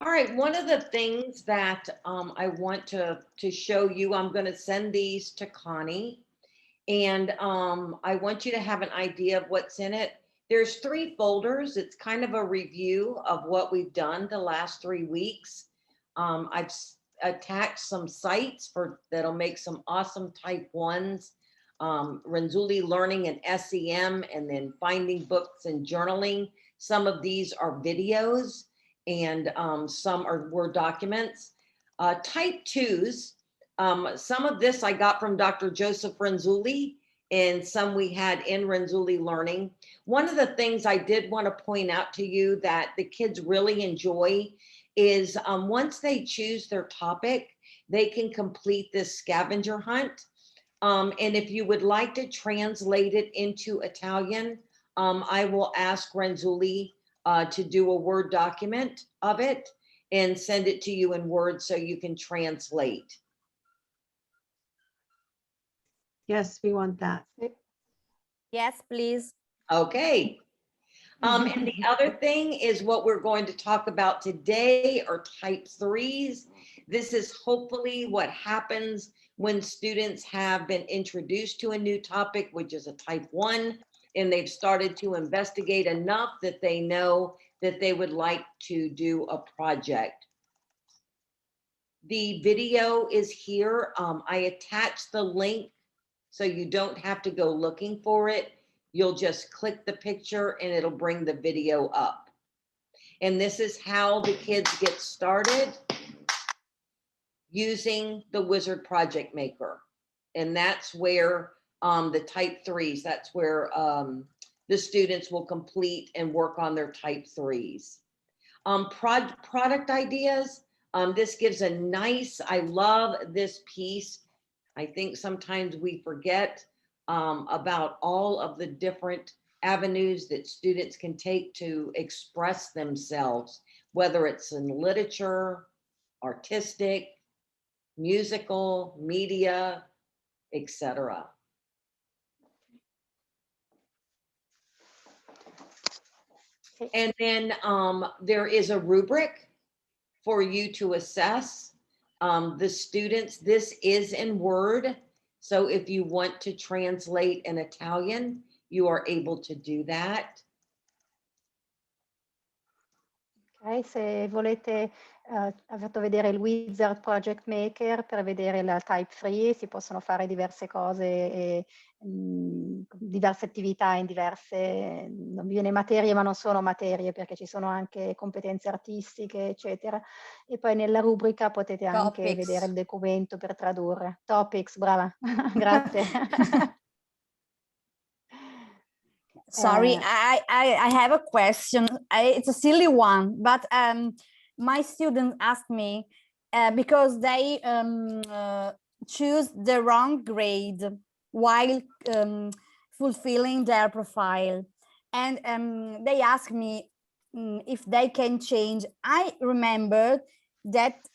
All right, one of the things that I want to show you, I'm going to send these to Connie, and I want you to have an idea of what's in it. There's 3 folders. It's kind of a review of what we've done the last 3 weeks. I've attached some sites for that'll make some awesome type ones. Renzulli learning and SEM, and then finding books and journaling. Some of these are videos, and some are Word documents. Type twos, some of this I got from Dr. Joseph Renzulli, and some we had in Renzulli Learning. One of the things I did want to point out to you that the kids really enjoy is once they choose their topic, they can complete this scavenger hunt. And if you would like to translate it into Italian, I will ask Renzulli to do a Word document of it and send it to you in Word so you can translate. Yes, we want that. Yes, please. Okay. And the other thing is what we're going to talk about today are type threes. This is hopefully what happens when students have been introduced to a new topic, which is a type 1, and they've started to investigate enough that they know that they would like to do a project. The video is here. I attached the link so you don't have to go looking for it. You'll just click the picture and it'll bring the video up. And this is how the kids get started using the Wizard Project Maker. And that's where the type threes, that's where the students will complete and work on their type threes. Product ideas, this gives a nice, I love this piece. I think sometimes we forget about all of the different avenues that students can take to express themselves, whether it's in literature, artistic, musical, media, etc. And then there is a rubric for you to assess the students. This is in Word. So if you want to translate in Italian, you are able to do that. Ok, se volete, ha fatto vedere il Wizard Project Maker per vedere la Type 3, si possono fare diverse cose, e, diverse attività in diverse, non mi viene materie ma non sono materie perché ci sono anche competenze artistiche, eccetera. E poi nella rubrica potete anche vedere il documento per tradurre. Topics, brava, grazie. Sorry, I have a question. It's a silly one, but my students asked me because they choose the wrong grade while fulfilling their profile. And they asked me if they can change. I remembered that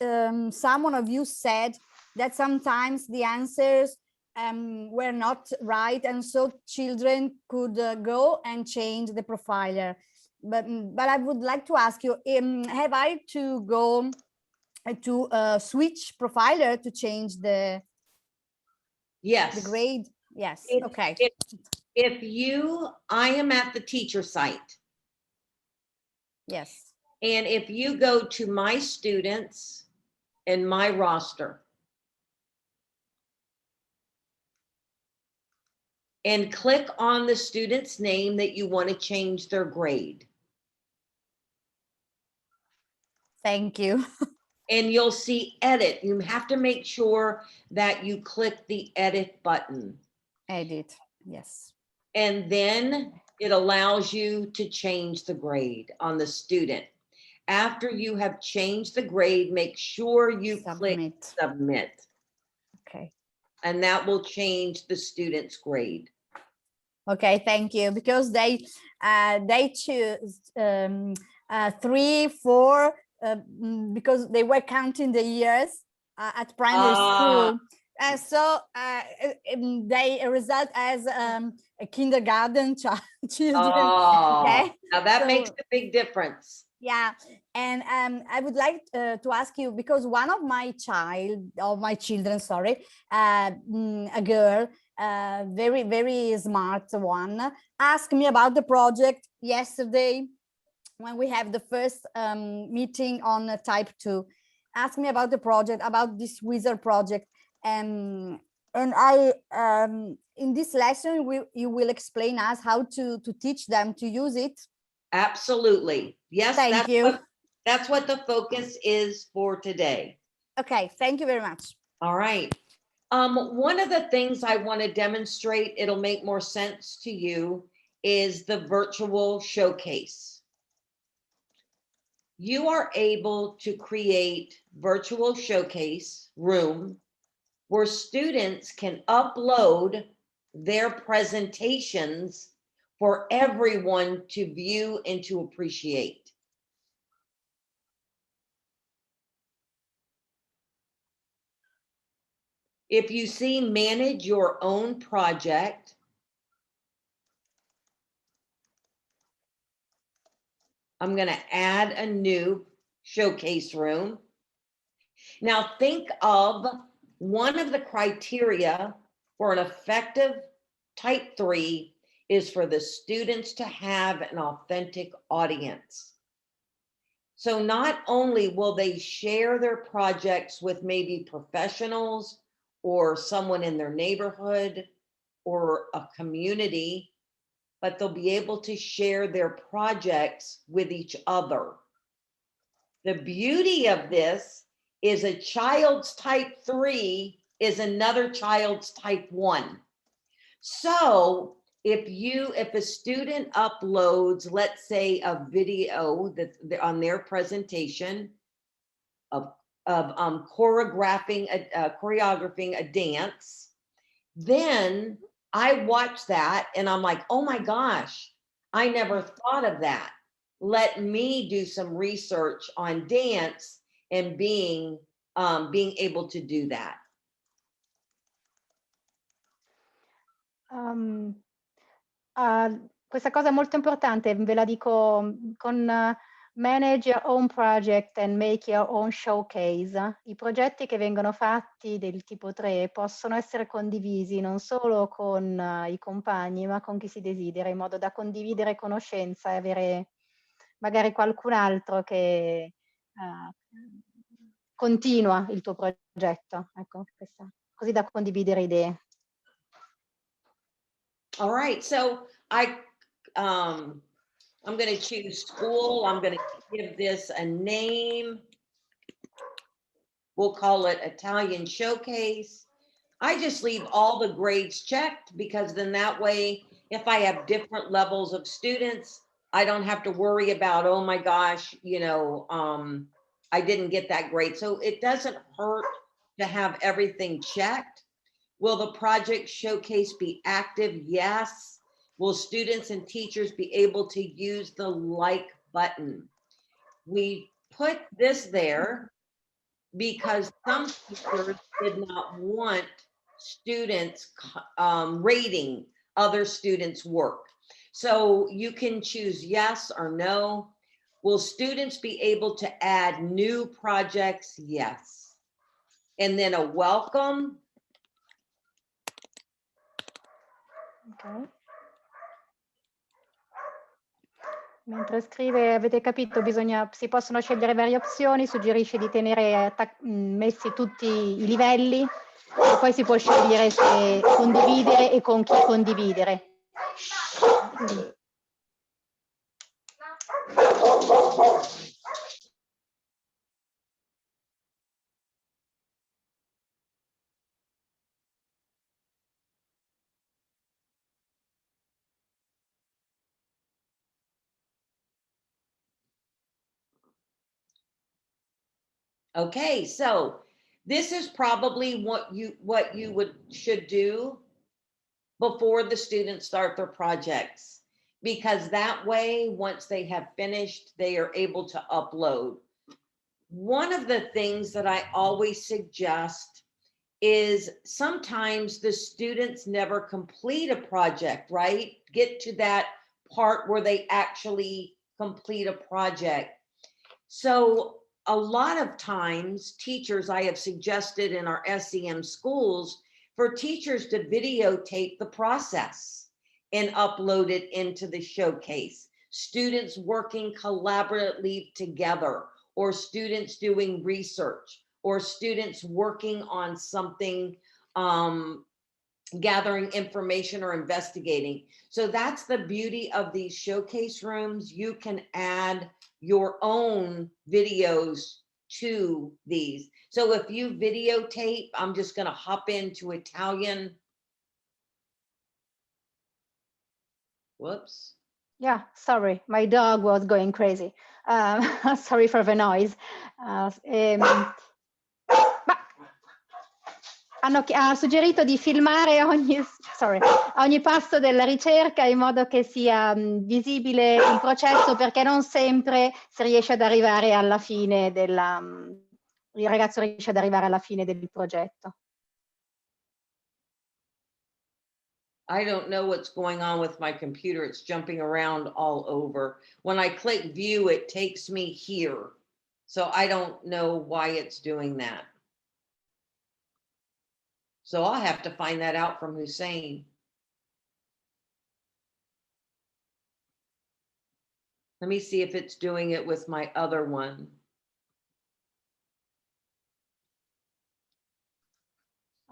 someone of you said that sometimes the answers were not right, and so children could go and change the profiler. But I would like to ask you, have I to go to switch profiler to change the grade? Yes. Okay. If I am at the teacher site. Yes. And if you go to my students and my roster and click on the student's name that you want to change their grade. Thank you. And you'll see edit. You have to make sure that you click the edit button. Edit, yes. And then it allows you to change the grade on the student. After you have changed the grade, make sure you click submit. Okay. And that will change the student's grade. Okay, thank you. Because they choose 3, 4 because they were counting the years at primary school, and so they result as a kindergarten children. Oh, okay, now that makes a big difference. Yeah, and I would like to ask you, because one of my children, sorry, a girl, very, very smart one, asked me about the project yesterday when we have the first meeting on type 2. Asked me about the project, about this wizard project. And I, in this lesson, you will explain us how to teach them to use it. Absolutely. Yes, Thank you. that's what the focus is for today. Okay, thank you very much. All right. One of the things I want to demonstrate, it'll make more sense to you, is the virtual showcase. You are able to create virtual showcase room where students can upload their presentations for everyone to view and to appreciate. If you see manage your own project, I'm going to add a new showcase room. Now think of one of the criteria for an effective type 3 is for the students to have an authentic audience. So not only will they share their projects with maybe professionals or someone in their neighborhood or a community, but they'll be able to share their projects with each other. The beauty of this is a child's type 3 is another child's type 1. So if a student uploads, let's say, a video that on their presentation of choreographing a dance, then I watch that and I'm like, oh my gosh, I never thought of that. Let me do some research on dance and being able to do that. Questa cosa è molto importante, ve la dico con Manage Your Own Project and Make Your Own Showcase. I progetti che vengono fatti del tipo 3 possono essere condivisi non solo con i compagni, ma con chi si desidera, in modo da condividere conoscenza e avere magari qualcun altro che continua il tuo progetto. Ecco, così da condividere idee. All right, so I'm going to choose school. I'm going to give this a name. We'll call it Italian Showcase. I just leave all the grades checked because then that way, if I have different levels of students, I don't have to worry about, oh my gosh, I didn't get that grade. So it doesn't hurt to have everything checked. Will the project showcase be active? Yes. Will students and teachers be able to use the like button? We put this there because some teachers did not want students rating other students' work. So you can choose yes or no. Will students be able to add new projects? Yes. And then a welcome. Okay. Mentre scrive, avete capito, si possono scegliere varie opzioni, suggerisce di tenere messi tutti i livelli e poi si può scegliere se condividere e con chi condividere. Okay, so this is probably what you should do before the students start their projects, because that way, once they have finished, they are able to upload. One of the things that I always suggest is sometimes the students never complete a project, right? Get to that part where they actually complete a project. So a lot of times teachers, I have suggested in our SEM schools for teachers to videotape the process and upload it into the showcase. Students working collaboratively together, or students doing research, or students working on something, gathering information or investigating. So that's the beauty of these showcase rooms. You can add your own videos to these. So if you videotape, I'm just going to hop into Italian. Whoops. Yeah, sorry, my dog was going crazy. Sorry for the noise. Ma ha suggerito di filmare ogni passo della ricerca in modo che sia visibile il processo, perché non sempre si riesce ad arrivare alla fine il ragazzo riesce ad arrivare alla fine del progetto. I don't know what's going on with my computer. It's jumping around all over. When I click view, it takes me here. So I don't know why it's doing that. So I'll have to find that out from Hussein. Let me see if it's doing it with my other one.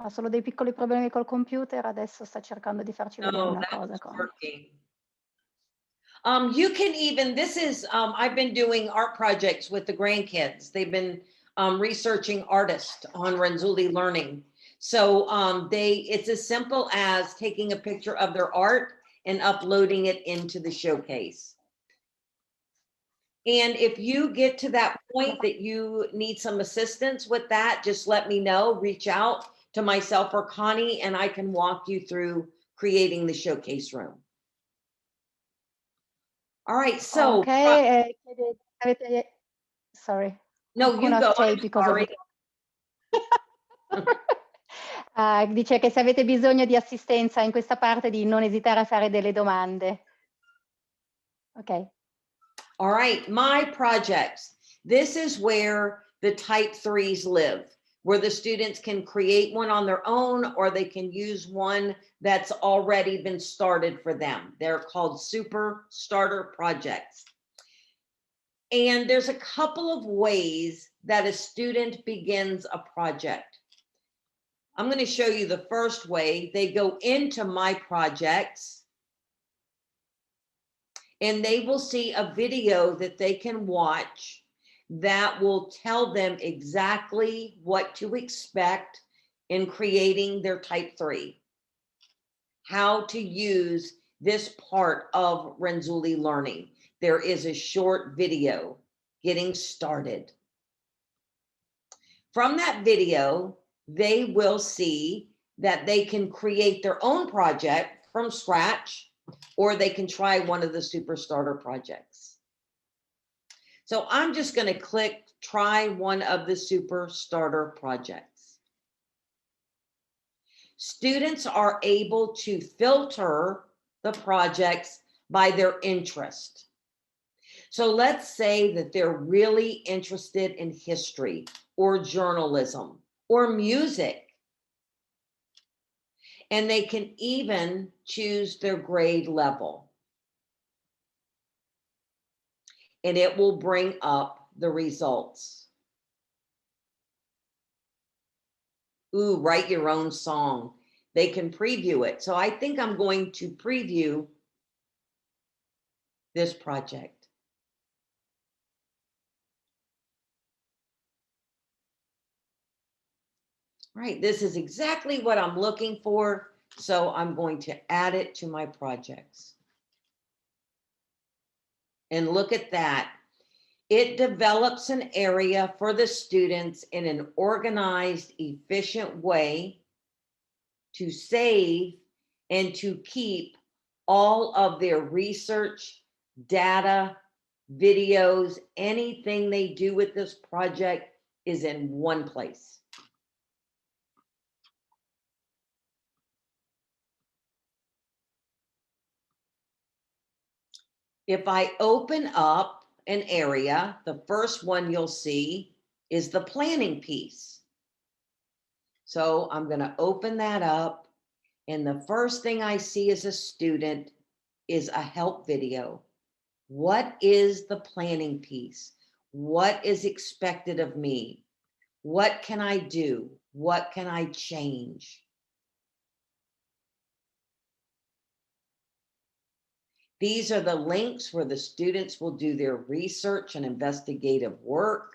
Ha solo dei piccoli problemi col computer, adesso sta cercando di farci vedere No, una cosa that's con... working. You can even, this is, I've been doing art projects with the grandkids. They've been researching artists on Renzulli Learning. So it's as simple as taking a picture of their art and uploading it into the showcase. And if you get to that point that you need some assistance with that, just let me know, reach out to myself or Connie, and I can walk you through creating the showcase room. All right, so. Ok, sorry. No, you go. Tape because of dice che se avete bisogno di assistenza in questa parte di non esitare a fare delle domande. Ok. All right, my projects. This is where the type 3s live, where the students can create one on their own, or they can use one that's already been started for them. They're called super starter projects. And there's a couple of ways that a student begins a project. I'm going to show you the first way. They go into my projects and they will see a video that they can watch that will tell them exactly what to expect in creating their type 3, how to use this part of Renzulli Learning. There is a short video getting started. From that video, they will see that they can create their own project from scratch, or they can try one of the super starter projects. So I'm just going to click try one of the super starter projects. Students are able to filter the projects by their interest. So let's say that they're really interested in history or journalism or music. And they can even choose their grade level. And it will bring up the results. Ooh, write your own song. They can preview it. So I think I'm going to preview this project. Right, this is exactly what I'm looking for. So I'm going to add it to my projects. And look at that. It develops an area for the students in an organized, efficient way to save and to keep all of their research, data, videos, anything they do with this project is in one place. If I open up an area. The first one you'll see is the planning piece. So I'm going to open that up. And the first thing I see as a student is a help video. What is the planning piece? What is expected of me? What can I do? What can I change? These are the links where the students will do their research and investigative work.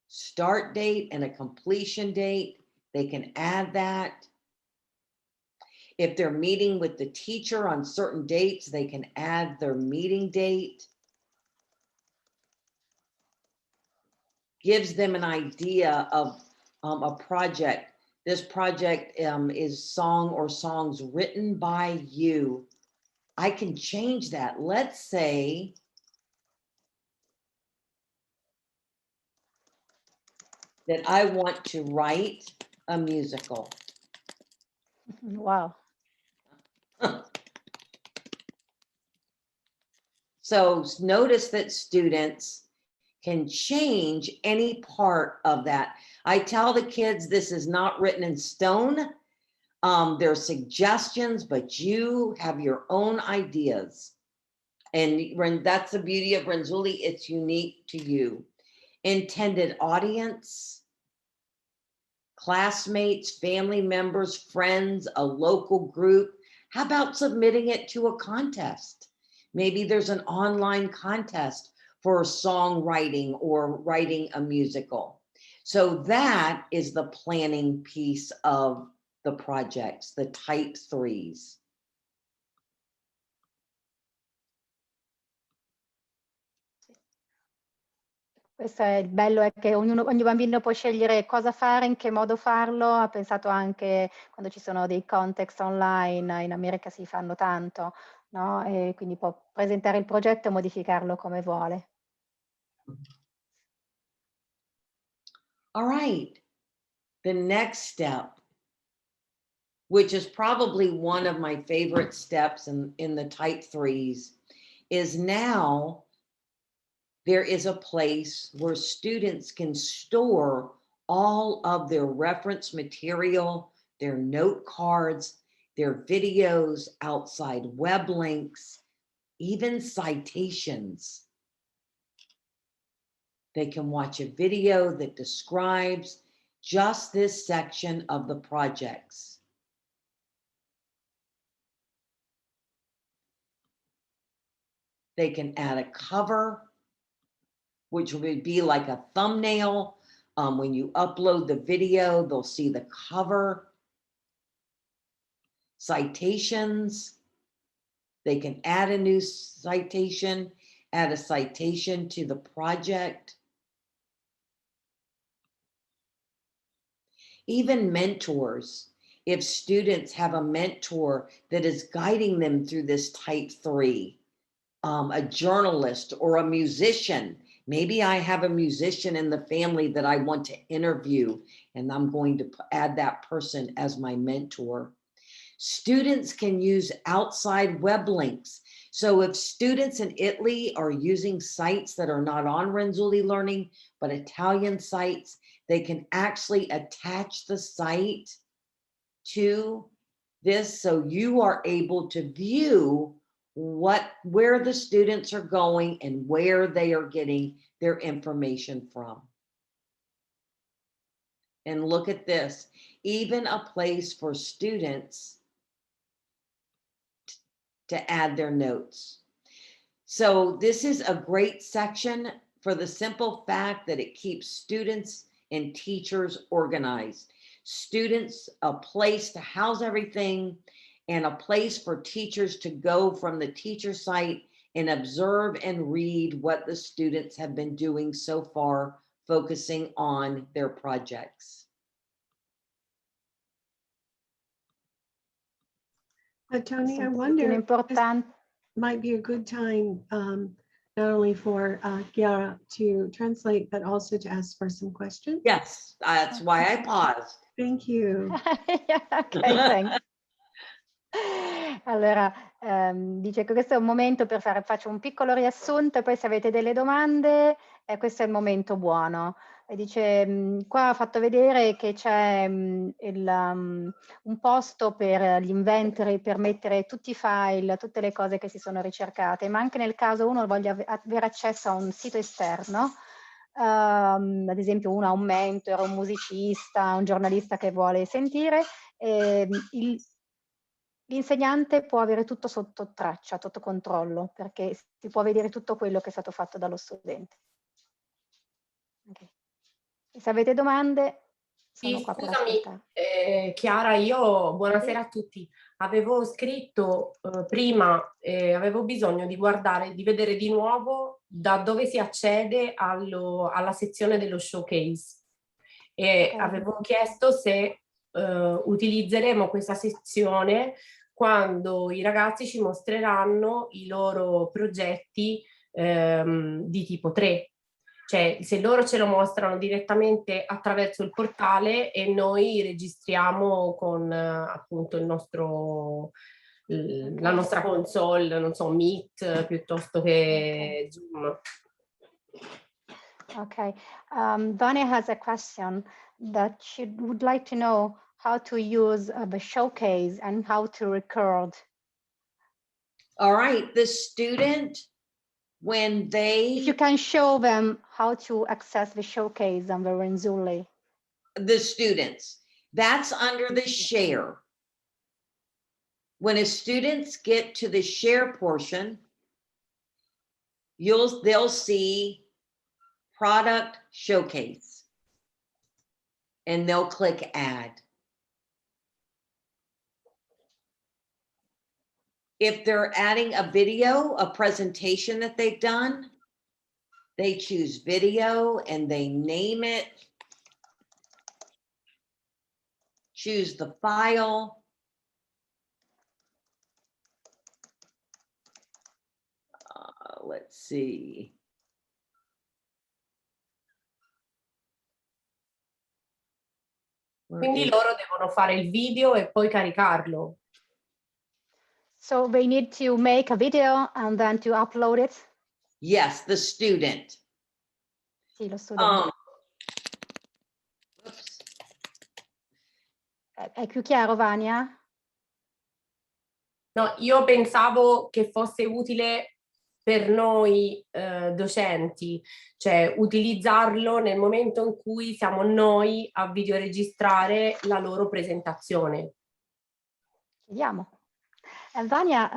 Start date and a completion date, they can add that. If they're meeting with the teacher on certain dates, they can add their meeting date. Gives them an idea of a project. This project is song or songs written by you. I can change that. Let's say that I want to write a musical. Wow. So notice that students can change any part of that. I tell the kids this is not written in stone. There's suggestions, but you have your own ideas. And that's the beauty of Renzulli. It's unique to you. Intended audience, classmates, family members, friends, a local group. How about submitting it to a contest? Maybe there's an online contest for songwriting or writing a musical. So that is the planning piece of the projects, the type 3s. Questo è il bello, è che ogni bambino può scegliere cosa fare, in che modo farlo. Ha pensato anche quando ci sono dei context online, in America si fanno tanto, no? E quindi può presentare il progetto e modificarlo come vuole. All right, the next step, which is probably one of my favorite steps in the type 3s, is now there is a place where students can store all of their reference material, their note cards, their videos, outside web links, even citations. They can watch a video that describes just this section of the projects. They can add a cover, which would be like a thumbnail. When you upload the video, they'll see the cover. Citations, they can add a new citation, add a citation to the project. Even mentors, if students have a mentor that is guiding them through this type 3, a journalist or a musician. Maybe I have a musician in the family that I want to interview, and I'm going to add that person as my mentor. Students can use outside web links. So if students in Italy are using sites that are not on Renzulli Learning, but Italian sites, they can actually attach the site to this, so you are able to view where the students are going and where they are getting their information from. And look at this, even a place for students to add their notes. So this is a great section for the simple fact that it keeps students and teachers organized. Students, a place to house everything, and a place for teachers to go from the teacher site and observe and read what the students have been doing so far, focusing on their projects. Tony, I Un pochettino wonder, this importante. might be a good time, not only for Chiara to translate, but also to ask for some questions. Yes, that's why I paused. Thank you. Yeah, okay, thanks. Allora, dice che questo è un momento per faccio un piccolo riassunto e poi se avete delle domande, questo è il momento buono. E dice, qua ha fatto vedere che c'è un posto per gli inventori per mettere tutti i file, tutte le cose che si sono ricercate, ma anche nel caso uno voglia avere accesso a un sito esterno, ad esempio uno ha un mentore, un musicista, un giornalista che vuole sentire, l'insegnante può avere tutto sotto traccia, sotto controllo, perché si può vedere tutto quello che è stato fatto dallo studente. Okay. E se avete domande, sono Sì, qua per scusami, ascoltare. Chiara, io buonasera a tutti. Avevo scritto prima, avevo bisogno di guardare, di vedere di nuovo da dove si accede alla sezione dello showcase. E Okay. avevo chiesto se utilizzeremo questa sezione quando i ragazzi ci mostreranno i loro progetti di tipo 3. Cioè, se loro ce lo mostrano direttamente attraverso il portale e noi registriamo con appunto il nostro, la nostra console, non so, Meet piuttosto che Zoom. Okay. Vanya has a question that she would like to know how to use the showcase and how to record. All right, the student, when If they, you can show them how to access the showcase on the Renzulli. the students, that's under the share. When as students get to the share portion, they'll see product showcase and they'll click add. If they're adding a video, a presentation that they've done, they choose video and they name it, choose the file. Let's see. Quindi loro devono fare il video e poi caricarlo. So they need to make a video and then to upload it? Yes, the student. Sì, lo studente. Oops. È più chiaro, Vania? No, io pensavo che fosse utile per noi docenti, cioè utilizzarlo nel momento in cui siamo noi a videoregistrare la loro presentazione. Chiediamo. And Vanya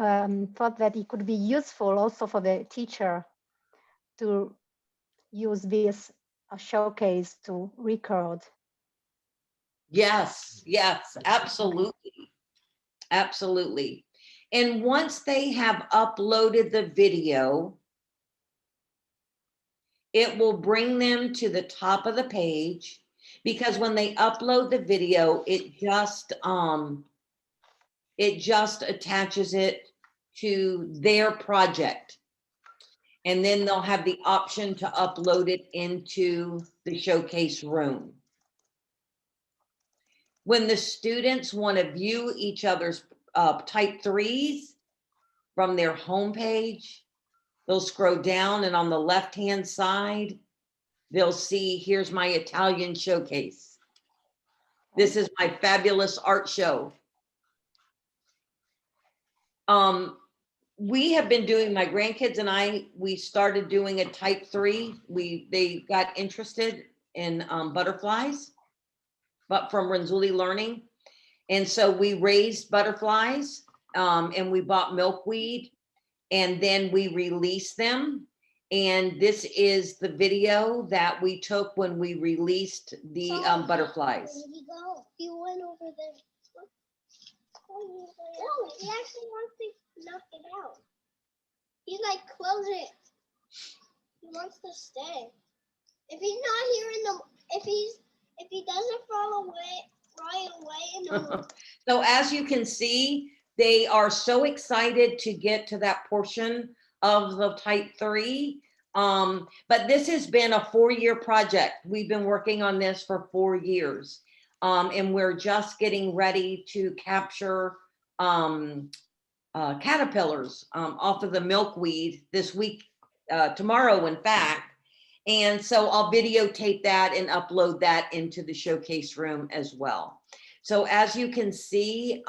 thought that it could be useful also for the teacher to use this showcase to record. Yes, yes, absolutely. Absolutely. And once they have uploaded the video, it will bring them to the top of the page, because when they upload the video, it just attaches it to their project. And then they'll have the option to upload it into the showcase room. When the students want to view each other's type 3s from their homepage, they'll scroll down and on the left-hand side, they'll see, here's my Italian showcase. This is my fabulous art show. We have been doing, my grandkids and I, we started doing a type 3. They got interested in butterflies, but from Renzulli Learning. And so we raised butterflies and we bought milkweed and then we released them. And this is the video that we took when we released the butterflies. Where did he go? He went over there. Oh, he actually wants to knock it out. He's like, close it. He wants to stay. If he's not here in the, if he doesn't fall away right away in the So as you can see, they are so excited to get to that portion of the type 3. But this has been a 4-year project. We've been working on this for 4 years. And we're just getting ready to capture caterpillars off of the milkweed this week, tomorrow, in fact. And so I'll videotape that and upload that into the showcase room as well. So as you can see,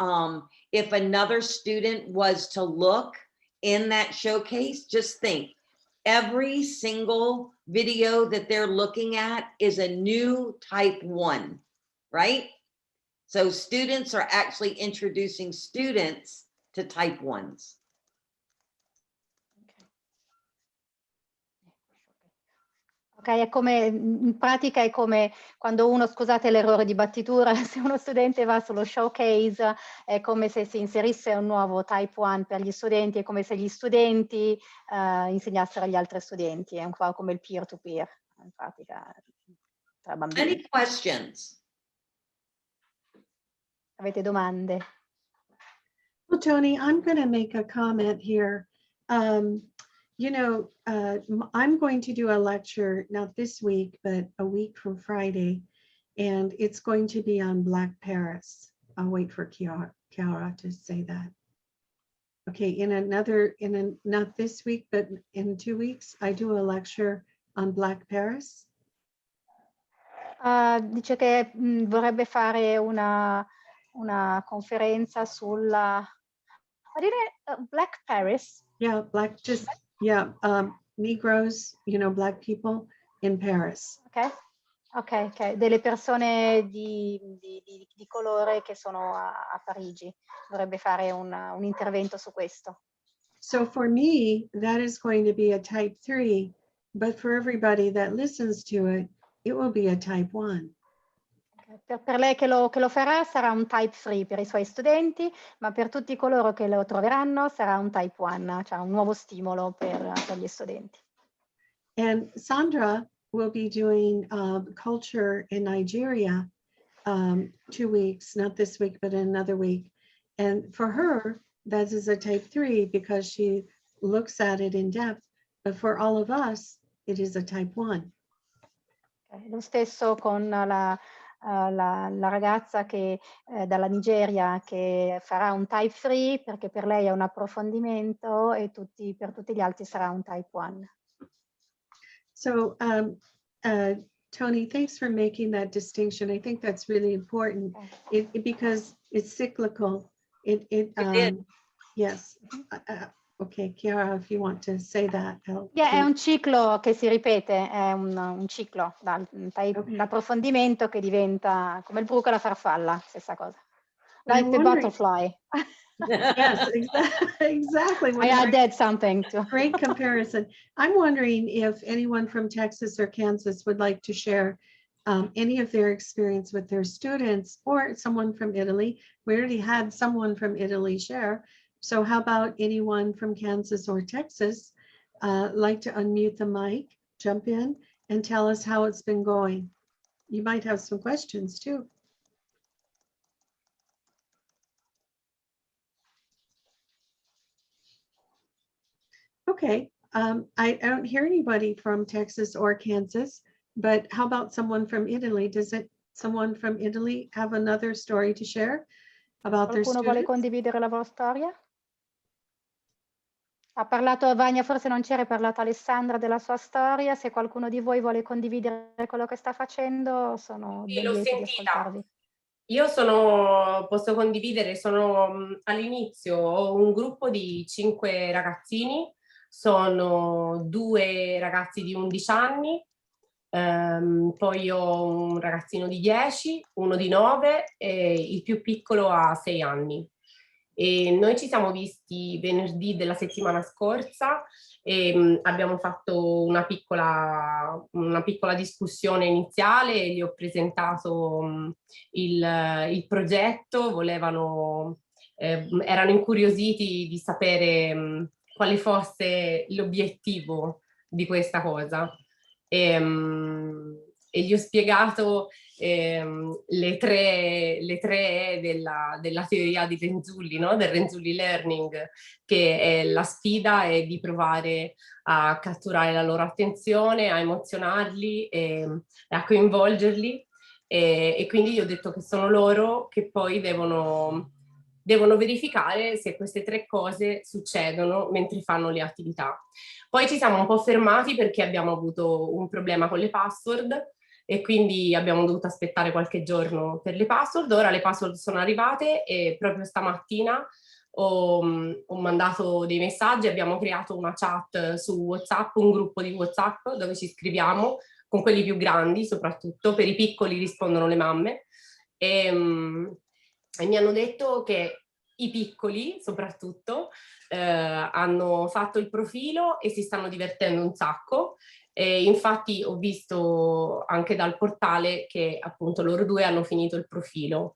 if another student was to look in that showcase, just think, every single video that they're looking at is a new type 1, right? So students are actually introducing students to type 1s. Ok, è come, in pratica è come quando uno, scusate l'errore di battitura, se uno studente va sullo showcase è come se si inserisse un nuovo type 1 per gli studenti, è come se gli studenti insegnassero agli altri studenti, è un po' come il peer-to-peer, in pratica, tra bambini. Any questions? Avete domande? Well, Toni, I'm going to make a comment here. You know, I'm going to do a lecture, not this week, but a week from Friday, and it's going to be on Black Paris. I'll wait for Chiara to say that. Okay, not this week, but in 2 weeks, I do a lecture on Black Paris. Dice che vorrebbe fare una conferenza sulla Black Paris. Yeah, Negroes, you know, Black people in Paris. Ok, delle persone di colore che sono a Parigi. Vorrebbe fare un intervento su questo. So for me, that is going to be a type 3, but for everybody that listens to it, it will be a type 1. Per lei che lo farà sarà un type 3 per i suoi studenti, ma per tutti coloro che lo troveranno sarà un type 1, cioè un nuovo stimolo per gli studenti. And Sandra will be doing culture in Nigeria 2 weeks, not this week, but another week. And for her, that is a type 3 because she looks at it in depth. But for all of us, it is a type 1. Lo stesso con la ragazza che dalla Nigeria che farà un type 3 perché per lei è un approfondimento e per tutti gli altri sarà un type 1. So Toni, thanks for making that distinction. I think that's really important because it's cyclical. Yes. Okay, Chiara, if you want to say that. È un ciclo che si ripete, è un ciclo, l'approfondimento che diventa come il bruco e la farfalla, stessa cosa. Like the butterfly. Yes, exactly. I added something to. Great comparison. I'm wondering if anyone from Texas or Kansas would like to share any of their experience with their students, or someone from Italy. We already had someone from Italy share. So how about anyone from Kansas or Texas like to unmute the mic, jump in, and tell us how it's been going? You might have some questions too. Okay, I don't hear anybody from Texas or Kansas, but how about someone from Italy? Someone from Italy have another story to share about their Qualcuno students? vuole condividere la vostra storia? Ha parlato Vania, forse non c'era, parlato Alessandra della sua storia. Se qualcuno di voi vuole condividere quello che sta facendo, sono ben l'ho lieta di sentita. ascoltarvi. Io posso condividere, sono all'inizio, ho un gruppo di 5 ragazzini, sono 2 ragazzi di 11 anni, poi ho un ragazzino di 10, uno di 9 e il più piccolo ha 6 anni. E noi ci siamo visti venerdì della settimana scorsa e abbiamo fatto una piccola discussione iniziale, gli ho presentato il progetto, erano incuriositi di sapere quale fosse l'obiettivo di questa cosa. E gli ho spiegato le tre della teoria di Renzulli, no? Del Renzulli Learning, che è la sfida è di provare a catturare la loro attenzione, a emozionarli e a coinvolgerli, e quindi gli ho detto che sono loro che poi devono devono verificare se queste 3 cose succedono mentre fanno le attività. Poi ci siamo un po' fermati perché abbiamo avuto un problema con le password e quindi abbiamo dovuto aspettare qualche giorno per le password. Ora le password sono arrivate e proprio stamattina ho mandato dei messaggi, abbiamo creato una chat su WhatsApp, un gruppo di WhatsApp dove ci scriviamo con quelli più grandi soprattutto, per i piccoli rispondono le mamme e mi hanno detto che i piccoli soprattutto hanno fatto il profilo e si stanno divertendo un sacco. E infatti ho visto anche dal portale che appunto loro 2 hanno finito il profilo.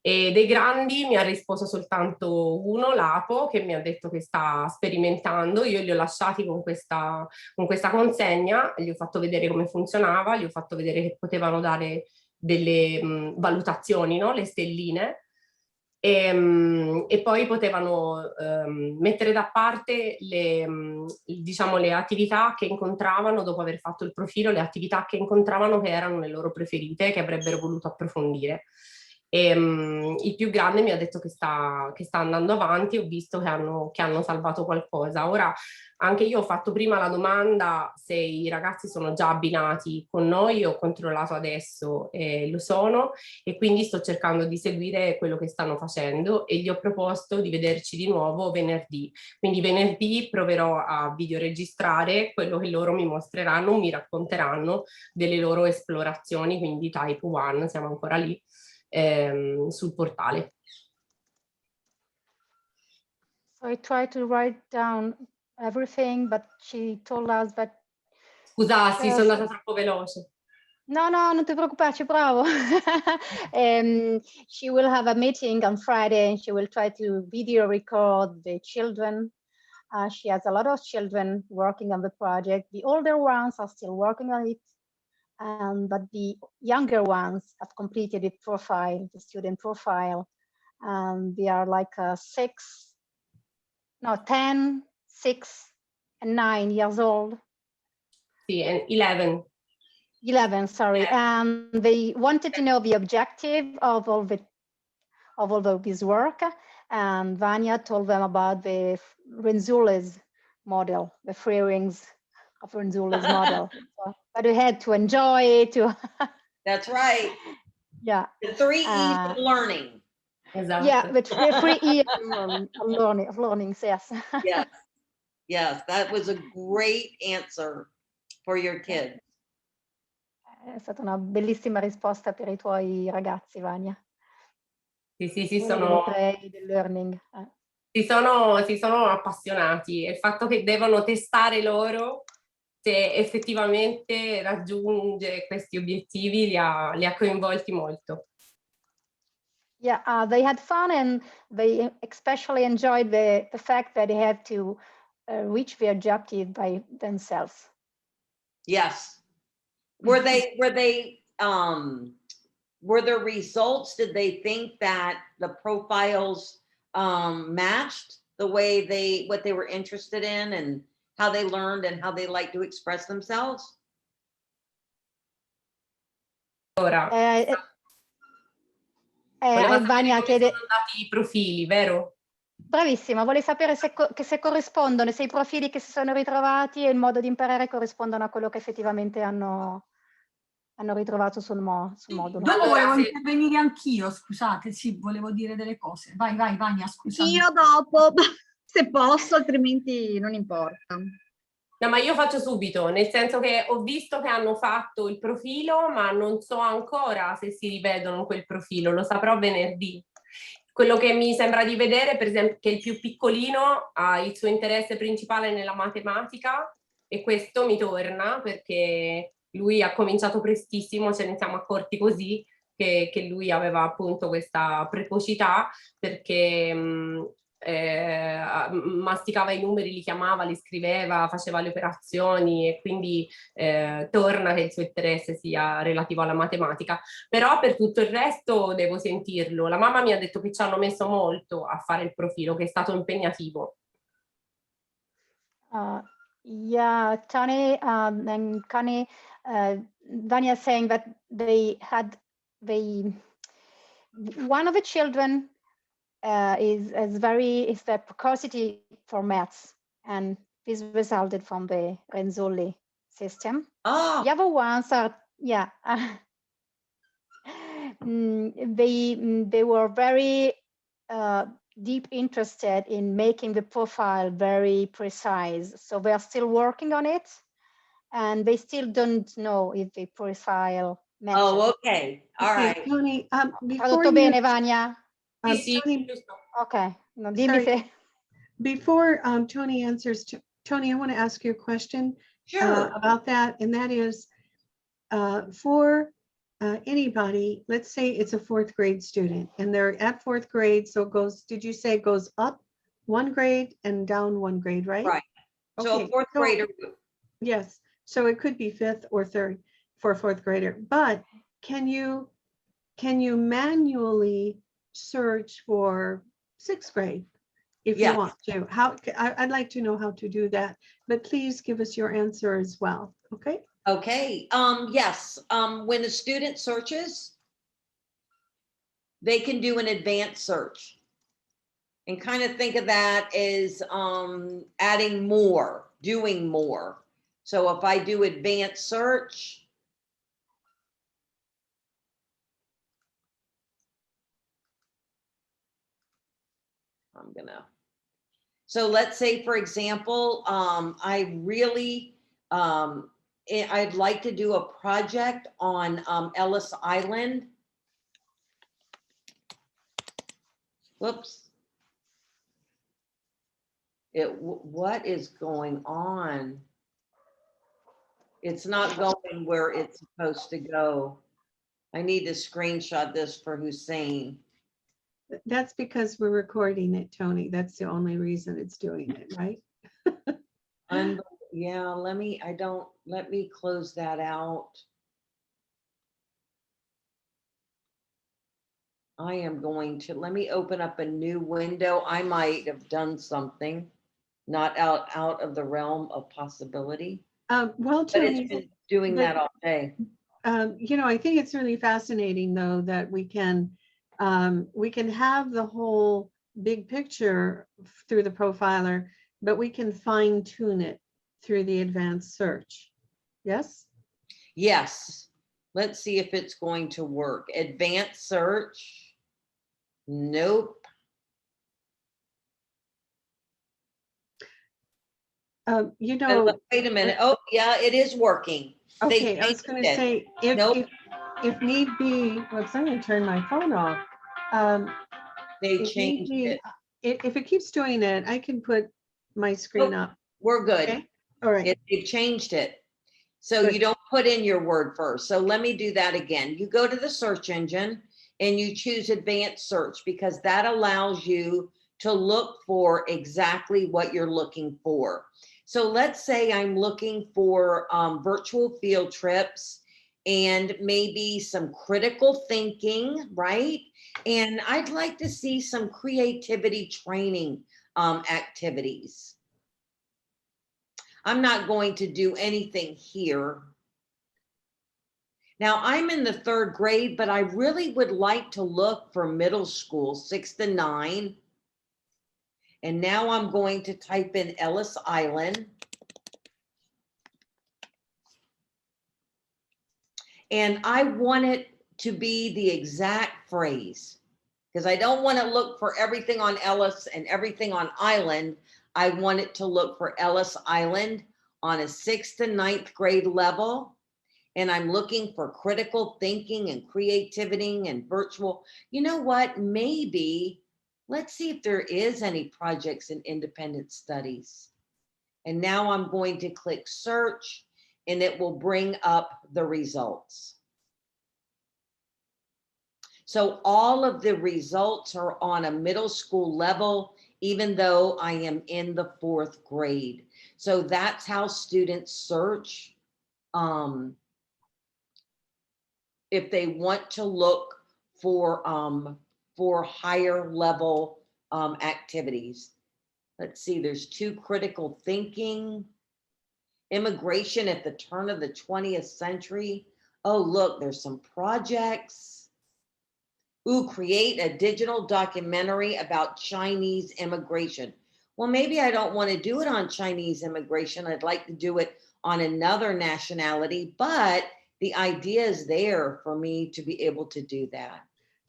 E dei grandi mi ha risposto soltanto uno, Lapo, che mi ha detto che sta sperimentando. Io li ho lasciati con questa consegna, gli ho fatto vedere come funzionava, gli ho fatto vedere che potevano dare delle valutazioni, no? Le stelline. E poi potevano mettere da parte diciamo, le attività che incontravano dopo aver fatto il profilo, le attività che incontravano che erano le loro preferite, che avrebbero voluto approfondire. Il più grande mi ha detto che sta andando avanti, ho visto che hanno salvato qualcosa. Ora anche io ho fatto prima la domanda se i ragazzi sono già abbinati con noi, ho controllato adesso e lo sono, e quindi sto cercando di seguire quello che stanno facendo e gli ho proposto di vederci di nuovo venerdì. Quindi venerdì proverò a videoregistrare quello che loro mi mostreranno, mi racconteranno delle loro esplorazioni, quindi Type 1, siamo ancora lì, sul portale. So I tried to write down everything, but she told us that... Scusa, sì, sono andata troppo veloce. No, non ti preoccupare, bravo. She will have a meeting on Friday and she will try to video record the children. She has a lot of children working on the project. The older ones are still working on it, but the younger ones have completed the profile, the student profile. They are like 10, 6, and 9 years old. Sì, 11. 11, sorry. And they wanted to know the objective of all this work. And Vanya told them about the Renzulli's model, the 3 rings of Renzulli's model. But we had to enjoy it. That's right. Yeah. The 3 E's of learning. Esatto. Yeah, the 3 E's of learning, yes. Yes. Yes, that was a great answer for your kids. È stata una bellissima risposta per i tuoi ragazzi, Vania. Sì, sono 3 del learning. Si sono appassionati e il fatto che devono testare loro se effettivamente raggiunge questi obiettivi li ha coinvolti molto. Yeah, they had fun and they especially enjoyed the fact that they had to reach the objective by themselves. Yes. Were the results, did they think that the profiles matched the way what they were interested in and how they learned and how they like to express themselves? Ora, Vania chiede... sono andati i profili, vero? Bravissima, vuole sapere se corrispondono, se i profili che si sono ritrovati e il modo di imparare corrispondono a quello che effettivamente hanno ritrovato sul modulo. Dopo volevo intervenire anch'io, scusate, sì, volevo dire delle cose. Vai, Vania, scusate. Io dopo, se posso, altrimenti non importa. No, ma io faccio subito, nel senso che ho visto che hanno fatto il profilo, ma non so ancora se si rivedono quel profilo, lo saprò venerdì. Quello che mi sembra di vedere, per esempio, che il più piccolino ha il suo interesse principale nella matematica e questo mi torna perché lui ha cominciato prestissimo, ce ne siamo accorti così, che lui aveva appunto questa precocità perché masticava i numeri, li chiamava, li scriveva, faceva le operazioni e quindi torna che il suo interesse sia relativo alla matematica. Però per tutto il resto devo sentirlo. La mamma mi ha detto che ci hanno messo molto a fare il profilo, che è stato impegnativo. Yeah, Toni and Connie, Vanya saying that one of the children is the precocity for maths, and this resulted from the Renzulli system. Oh, The other ones are, yeah, they were very deep interested in making the profile very precise. So they are still working on it, and they still don't know if the profile matches. oh, okay. All Okay, right. Tony, before Tradotto you, bene, Vania? Sì, sì, Tony, giusto. Ok, no, dimmi Sorry. se... before Tony answers, Tony, I want to ask you a question Sure. about that, and that is for anybody, let's say it's a 4th grade student and they're at 4th grade, so it goes, did you say it goes up 1 grade and down 1 grade, right? Right. So Okay, a 4th so- grader, Yes, so it could be 5th or 3rd for a 4th grader, but can you manually search for 6th grade if you Yes. want to? How, I'd like to know how to do that, but please give us your answer as well, okay? Okay, yes, when a student searches, they can do an advanced search. And kind of think of that as adding more, doing more. So if I do advanced search, I'm gonna, so let's say, for example, I really, I'd like to do a project on Ellis Island. Whoops. What is going on? It's not going where it's supposed to go. I need to screenshot this for Hussein. That's because we're recording it, Tony. That's the only reason it's doing it, right? Yeah, let me close that out. I am going to, let me open up a new window. I might have done something not out of the realm of possibility, Well, but Tony, it's been doing that all day. you know, I think it's really fascinating, though, that we can have the whole big picture through the profiler, but we can fine tune it through the advanced search. Yes? Yes. Let's see if it's going to work. Advanced search. Nope. You know, Wait a minute. Oh, yeah, it is working. okay, I was going to say, if, Nope. if need be, whoops, I'm going to turn my phone off. They If need changed be, it. if it keeps doing it, I can put my screen Nope. up. We're good. Okay, all right. They've changed it. So Good. you don't put in your word first. So let me do that again. You go to the search engine and you choose advanced search, because that allows you to look for exactly what you're looking for. So let's say I'm looking for virtual field trips and maybe some critical thinking, right? And I'd like to see some creativity training activities. I'm not going to do anything here. Now I'm in the 3rd grade, but I really would like to look for middle school, 6 to 9. And now I'm going to type in Ellis Island. And I want it to be the exact phrase, because I don't want to look for everything on Ellis and everything on Island. I want it to look for Ellis Island on a 6th to 9th grade level. And I'm looking for critical thinking and creativity and virtual. You know what? Maybe let's see if there is any projects in independent studies. And now I'm going to click search and it will bring up the results. So all of the results are on a middle school level, even though I am in the 4th grade. So that's how students search. If they want to look for higher level activities. Let's see, there's 2 critical thinking, immigration at the turn of the 20th century. Oh, look, there's some projects. Ooh, create a digital documentary about Chinese immigration. Well, maybe I don't want to do it on Chinese immigration. I'd like to do it on another nationality, but the idea is there for me to be able to do that.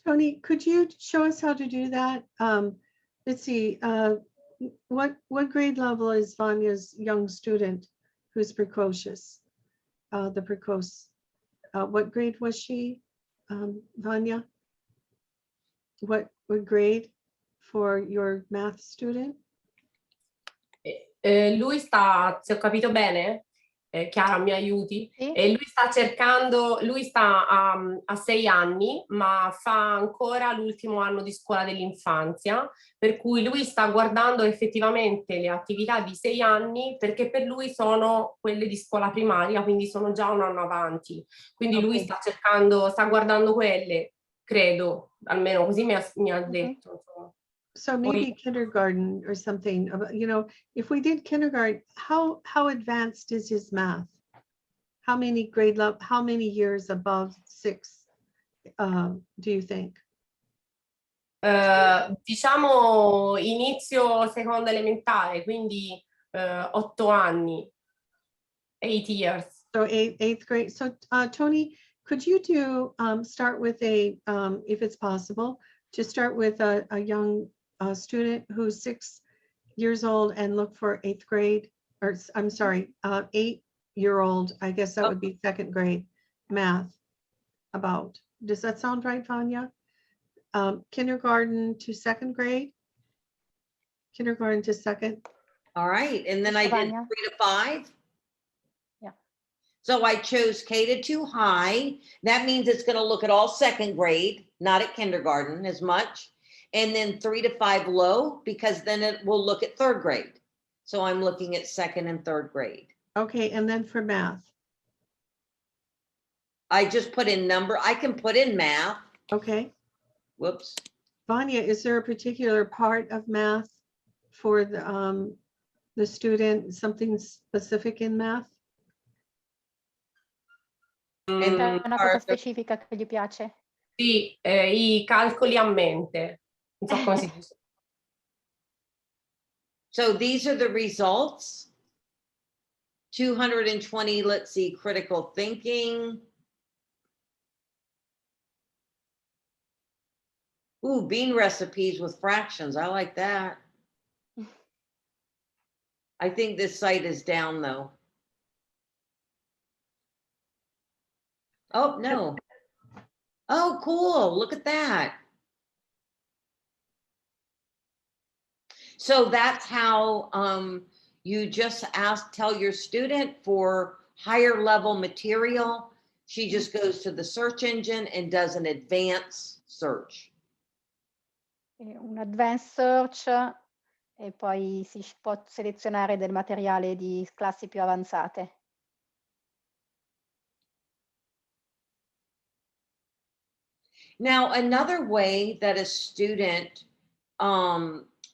Toni, could you show us how to do that? Let's see, what grade level is Vanya's young student who's precocious? The precocious, what grade was she, Vanya? What grade for your math student? Lui sta, se ho capito bene, Chiara mi aiuti, Sì. e lui sta cercando, lui sta a 6 anni, ma fa ancora l'ultimo anno di scuola dell'infanzia, per cui lui sta guardando effettivamente le attività di 6 anni, perché per lui sono quelle di scuola primaria, quindi sono già un anno avanti. Quindi lui sta cercando, sta guardando quelle, credo, almeno così mi ha detto. Insomma. So maybe kindergarten or something, you know, if we did kindergarten, how advanced is his math? How many grade level, how many years above 6 do you think? Diciamo inizio seconda elementare, quindi 8 anni, 8 years. So eighth grade. So Toni, could you do start with a if it's possible to start with a young student who's 6 years old and look for 8th grade, or I'm sorry, 8-year-old, I guess that would be 2nd grade math about. Does that sound right, Vanya? Kindergarten to 2nd grade? Kindergarten to 2nd? All right, and then I did Vanya. 3 to 5. Yeah. So I chose K to 2 high. That means it's going to look at all 2nd grade, not at kindergarten as much. And then 3 to 5 low, because then it will look at 3rd grade. So I'm looking at 2nd and 3rd grade. Okay, and then for math. I just put in number. I can put in math. Okay. Whoops. Vanya, is there a particular part of math for the student, something specific in math? C'è una cosa specifica che gli piace? Sì, i calcoli a mente. Non so come si dice. So these are the results. 220, let's see, critical thinking. Ooh, bean recipes with fractions. I like that. I think this site is down though. Oh, no. Oh, cool. Look at that. So that's how you just tell your student for higher level material, she just goes to the search engine and does an advanced search. Un advanced search e poi si può selezionare del materiale di classi più avanzate. Now, another way that a student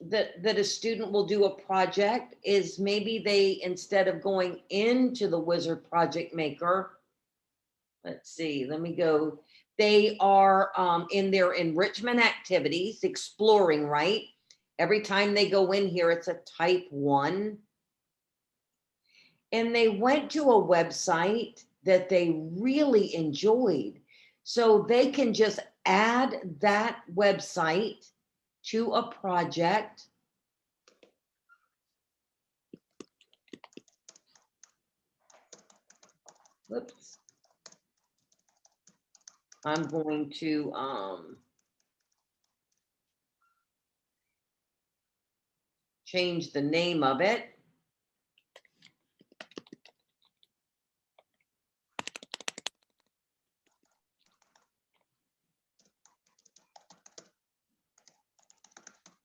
that a student will do a project is maybe they, instead of going into the Wizard Project Maker, let's see, let me go. They are in their enrichment activities, exploring, right? Every time they go in here, it's a type 1. And they went to a website that they really enjoyed. So they can just add that website to a project. Whoops. I'm going to change the name of it.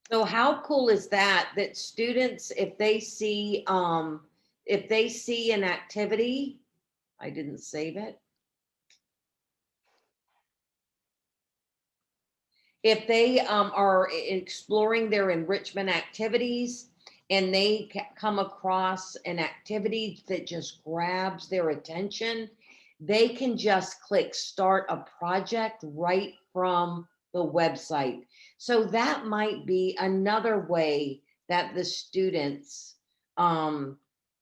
So how cool is that, that students, if they see an activity, I didn't save it. If they are exploring their enrichment activities and they come across an activity that just grabs their attention, they can just click start a project right from the website. So that might be another way that the students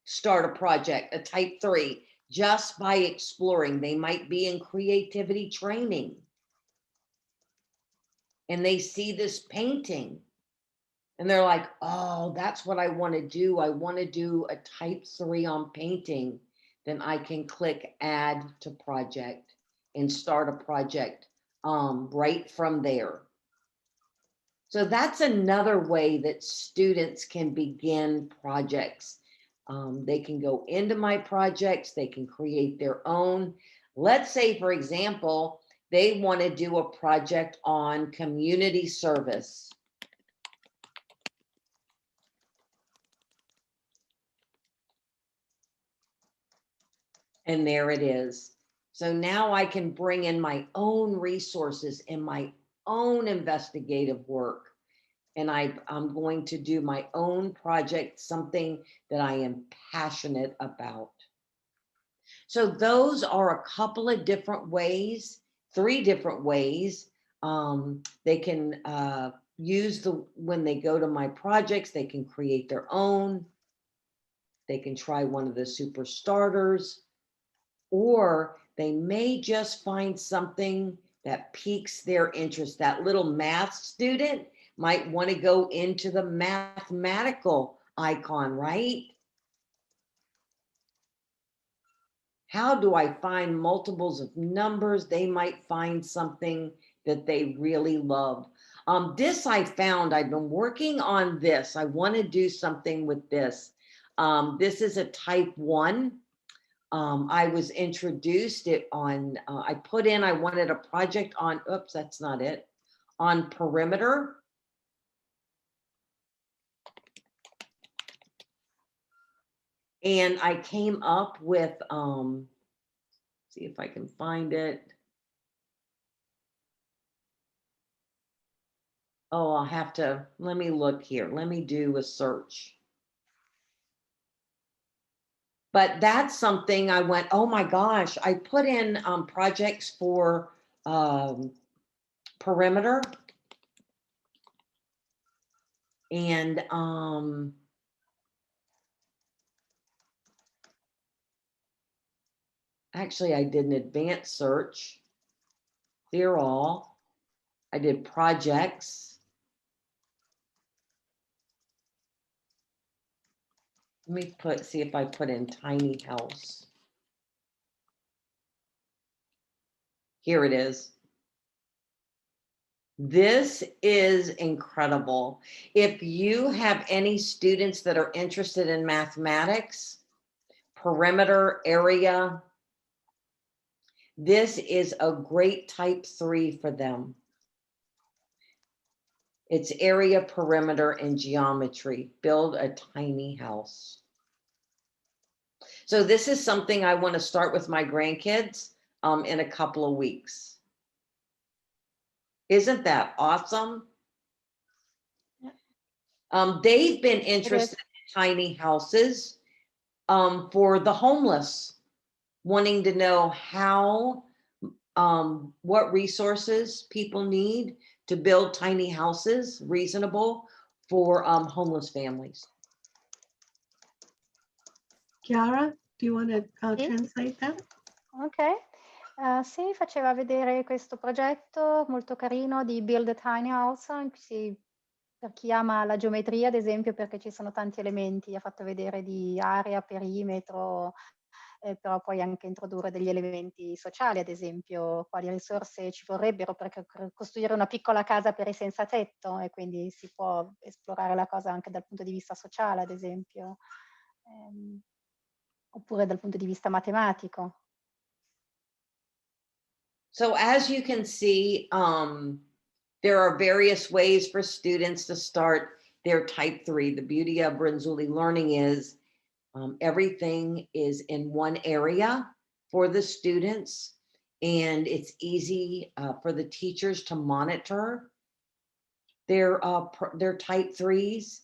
start a project, a type 3, just by exploring. They might be in creativity training and they see this painting and they're like, oh, that's what I want to do. I want to do a type 3 on painting. Then I can click add to project and start a project right from there. So that's another way that students can begin projects. They can go into my projects, they can create their own. Let's say, for example, they want to do a project on community service. And there it is. So now I can bring in my own resources and my own investigative work. And I'm going to do my own project, something that I am passionate about. So those are a couple of different ways, 3 different ways. They can use when they go to my projects, they can create their own. They can try one of the super starters, or they may just find something that piques their interest. That little math student might want to go into the mathematical icon, right? How do I find multiples of numbers? They might find something that they really love. This I found, I've been working on this. I want to do something with this. This is a type 1. I was introduced it on, I put in, I wanted a project on, oops, that's not it, on perimeter. And I came up with, see if I can find it. Oh, I'll have to, let me look here. Let me do a search. But that's something I went, oh my gosh, I put in projects for perimeter. And actually I did an advanced search, clear all. I did projects. Let me see if I put in tiny house. Here it is. This is incredible. If you have any students that are interested in mathematics, perimeter area, this is a great type 3 for them. It's area, perimeter, and geometry. Build a tiny house. So this is something I want to start with my grandkids in a couple of weeks. Isn't that awesome? They've been interested in tiny houses for the homeless, wanting to know how, what resources people need to build tiny houses, reasonable for homeless families. Chiara, do you want to Sì. translate that? Ok. Sì, faceva vedere questo progetto molto carino di Build a Tiny House, per chi ama la geometria, ad esempio, perché ci sono tanti elementi, ha fatto vedere di area, perimetro, però poi anche introdurre degli elementi sociali, ad esempio, quali risorse ci vorrebbero per costruire una piccola casa per i senza tetto, e quindi si può esplorare la cosa anche dal punto di vista sociale, ad esempio, oppure dal punto di vista matematico. So as you can see, there are various ways for students to start their type 3. The beauty of Renzulli learning is everything is in one area for the students, and it's easy for the teachers to monitor their type 3s.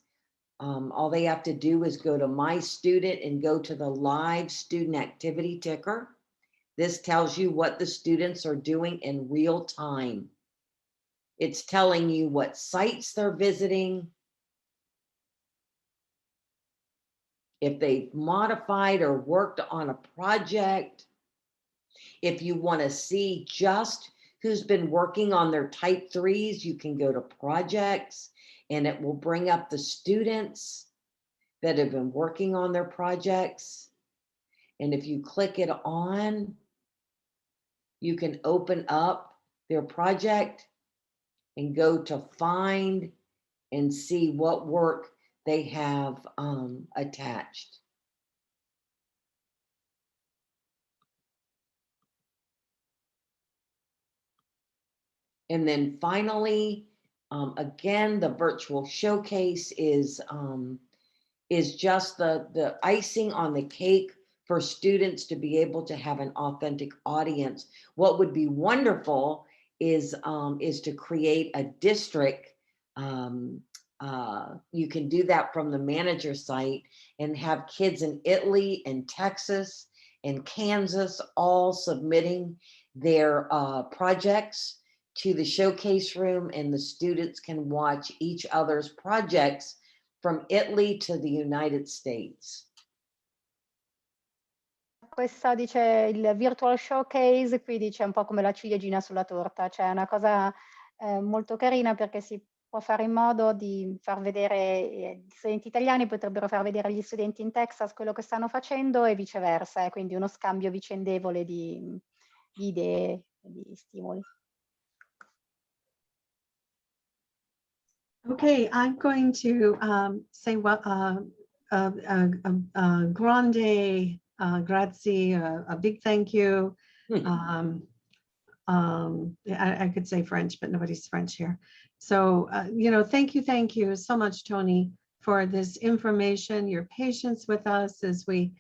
All they have to do is go to My Student and go to the live student activity ticker. This tells you what the students are doing in real time. It's telling you what sites they're visiting, if they've modified or worked on a project. If you want to see just who's been working on their type 3s, you can go to projects and it will bring up the students that have been working on their projects. And if you click it on, you can open up their project and go to find and see what work they have attached. And then finally, again, the virtual showcase is just the icing on the cake for students to be able to have an authentic audience. What would be wonderful is to create a district. You can do that from the manager site and have kids in Italy and Texas and Kansas all submitting their projects to the showcase room, and the students can watch each other's projects from Italy to the United States. Questa dice il virtual showcase, qui dice un po' come la ciliegina sulla torta, cioè è una cosa molto carina perché si può fare in modo di far vedere, gli studenti italiani potrebbero far vedere agli studenti in Texas quello che stanno facendo e viceversa, quindi uno scambio vicendevole di idee, di stimoli. Okay, I'm going to say what grande grazie, a big thank you. I could say French, but nobody's French here. So, thank you so much, Toni, for this information, your patience with us as we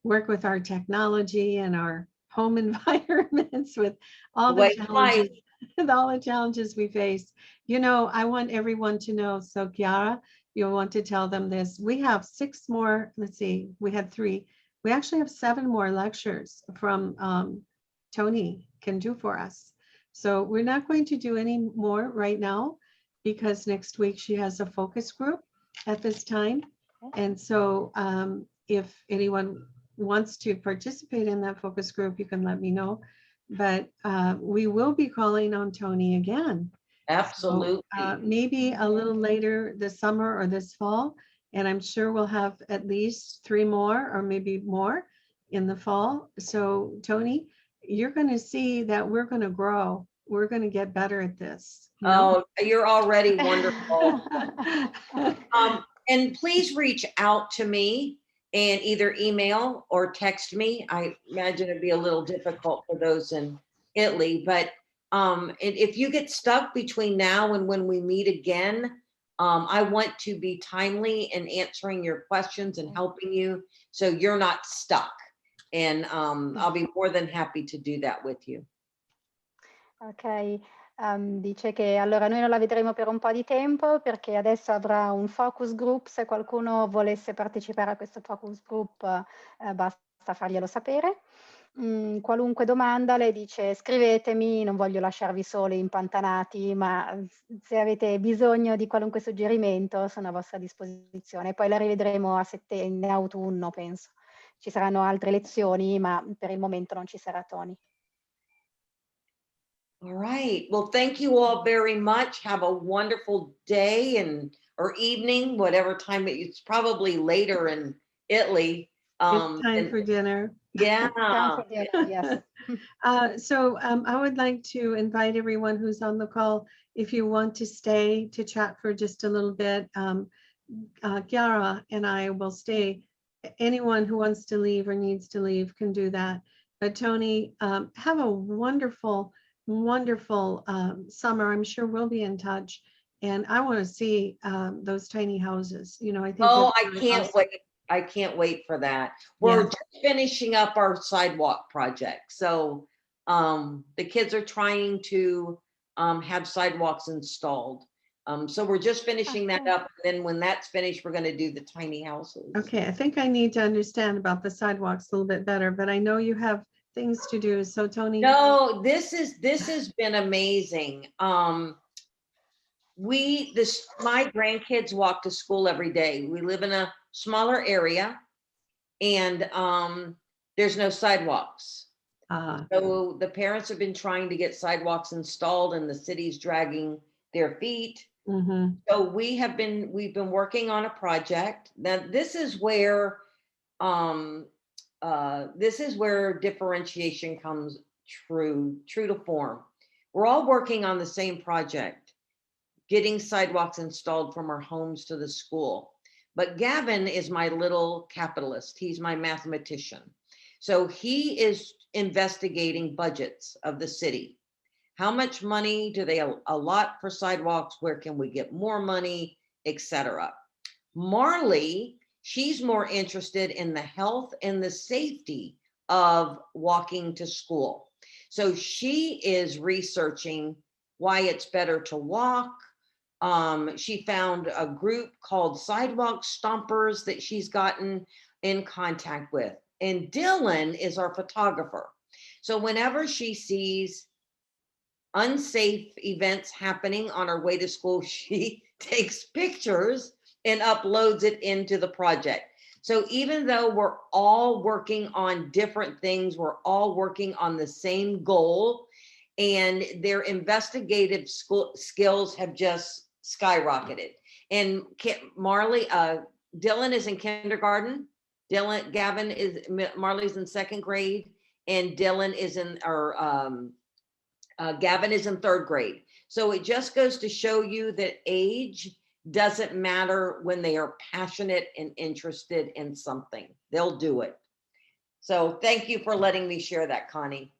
work with our technology and our home environments with all the challenges. With all the challenges we face. I want everyone to know, so Chiara, you'll want to tell them this. We have 6 more, let's see, we had 3. We actually have 7 more lectures from Toni can do for us. So we're not going to do any more right now because next week she has a focus group at this time. And so if anyone wants to participate in that focus group, you can let me know. But we will be calling on Toni again. Absolutely. So, maybe a little later this summer or this fall. And I'm sure we'll have at least 3 more or maybe more in the fall. So Toni, you're going to see that we're going to grow. We're going to get better at this. Oh, you're already wonderful. And please reach out to me and either email or text me. I imagine it'd be a little difficult for those in Italy, but if you get stuck between now and when we meet again, I want to be timely in answering your questions and helping you so you're not stuck. And I'll be more than happy to do that with you. Ok, dice che allora noi non la vedremo per un po' di tempo perché adesso avrà un focus group. Se qualcuno volesse partecipare a questo focus group basta farglielo sapere. Qualunque domanda lei dice scrivetemi, non voglio lasciarvi soli impantanati, ma se avete bisogno di qualunque suggerimento sono a vostra disposizione. Poi la rivedremo in autunno, penso. Ci saranno altre lezioni, ma per il momento non ci sarà Toni. All right. Well, thank you all very much. Have a wonderful day or evening, whatever time it's probably later in Italy. It's time for dinner. Yeah. Time for dinner, yes. So I would like to invite everyone who's on the call, if you want to stay to chat for just a little bit, Chiara and I will stay. Anyone who wants to leave or needs to leave can do that. But Toni, have a wonderful summer. I'm sure we'll be in touch. And I want to see those tiny houses. I think. Oh, I can't wait. I can't wait for that. We're just finishing up our sidewalk project. So the kids are trying to have sidewalks installed. So we're just finishing that up. And then when that's finished, we're going to do the tiny houses. Okay, I think I need to understand about the sidewalks a little bit better, but I know you have things to do. So Toni. No, this has been amazing. my grandkids walk to school every day. We live in a smaller area and there's no sidewalks. So the parents have been trying to get sidewalks installed and the city's dragging their feet. So we've been working on a project. Now this is where differentiation comes true to form. We're all working on the same project, getting sidewalks installed from our homes to the school. But Gavin is my little capitalist. He's my mathematician. So he is investigating budgets of the city. How much money do they allot for sidewalks? Where can we get more money, etc. Marley, she's more interested in the health and the safety of walking to school. So she is researching why it's better to walk. She found a group called Sidewalk Stompers that she's gotten in contact with. And Dylan is our photographer. So whenever she sees unsafe events happening on her way to school, she takes pictures and uploads it into the project. So even though we're all working on different things, we're all working on the same goal, and their investigative skills have just skyrocketed. And Marley, Dylan is in kindergarten. Marley's in second grade, and Gavin is in third grade. So it just goes to show you that age doesn't matter when they are passionate and interested in something. They'll do it. So thank you for letting me share that, Connie.